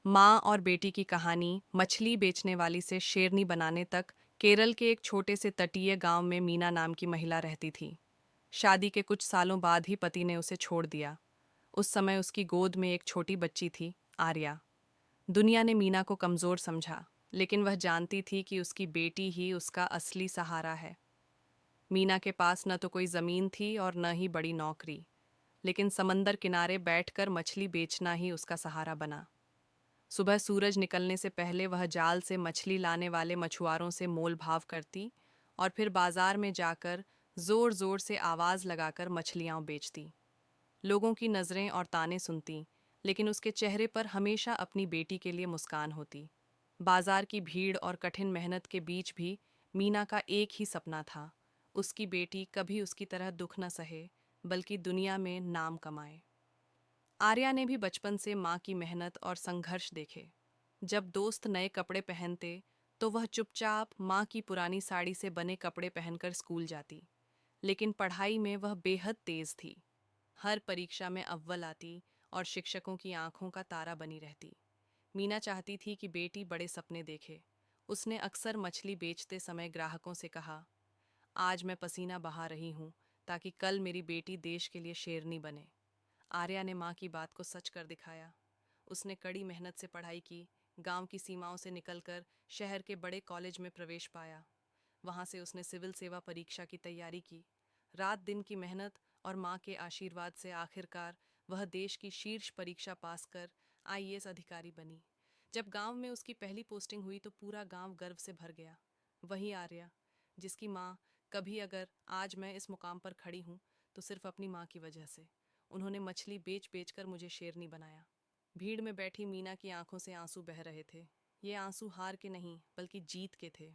माँ और बेटी की कहानी मछली बेचने वाली से शेरनी बनाने तक केरल के एक छोटे से तटीय गांव में मीना नाम की महिला रहती थी। शादी के कुछ सालों बाद ही पति ने उसे छोड़ दिया। उस समय उसकी गोद में एक छोटी बच्ची थी, आर्या। दुनिया ने मीना को कमज़ोर समझा, लेकिन वह जानती थी कि उसकी बेटी ही उसका असली सहारा है। मीना के पास न तो कोई ज़मीन थी और न ही बड़ी नौकरी, लेकिन समंदर किनारे बैठकर मछली बेचना ही उसका सहारा बना। सुबह सूरज निकलने से पहले वह जाल से मछली लाने वाले मछुआरों से मोल भाव करती और फिर बाजार में जाकर जोर जोर से आवाज़ लगाकर मछलियाँ बेचती। लोगों की नज़रें और ताने सुनती, लेकिन उसके चेहरे पर हमेशा अपनी बेटी के लिए मुस्कान होती। बाजार की भीड़ और कठिन मेहनत के बीच भी मीना का एक ही सपना था, उसकी बेटी कभी उसकी तरह दुख न सहे, बल्कि दुनिया में नाम कमाए। आर्या ने भी बचपन से माँ की मेहनत और संघर्ष देखे। जब दोस्त नए कपड़े पहनते तो वह चुपचाप माँ की पुरानी साड़ी से बने कपड़े पहनकर स्कूल जाती। लेकिन पढ़ाई में वह बेहद तेज थी। हर परीक्षा में अव्वल आती और शिक्षकों की आंखों का तारा बनी रहती। मीना चाहती थी कि बेटी बड़े सपने देखे। उसने अक्सर मछली बेचते समय ग्राहकों से कहा, आज मैं पसीना बहा रही हूँ ताकि कल मेरी बेटी देश के लिए शेरनी बने। आर्या ने माँ की बात को सच कर दिखाया। उसने कड़ी मेहनत से पढ़ाई की, गांव की सीमाओं से निकलकर शहर के बड़े कॉलेज में प्रवेश पाया। वहां से उसने सिविल सेवा परीक्षा की तैयारी की। रात दिन की मेहनत और माँ के आशीर्वाद से आखिरकार वह देश की शीर्ष परीक्षा पास कर आईएएस अधिकारी बनी। जब गांव में उसकी पहली पोस्टिंग हुई तो पूरा गांव गर्व से भर गया। वही आर्या जिसकी माँ कभी अगर आज मैं इस मुकाम पर खड़ी हूँ तो सिर्फ अपनी माँ की वजह से। उन्होंने मछली बेच बेच कर मुझे शेरनी बनाया। भीड़ में बैठी मीना की आंखों से आंसू बह रहे थे। ये आंसू हार के नहीं बल्कि जीत के थे।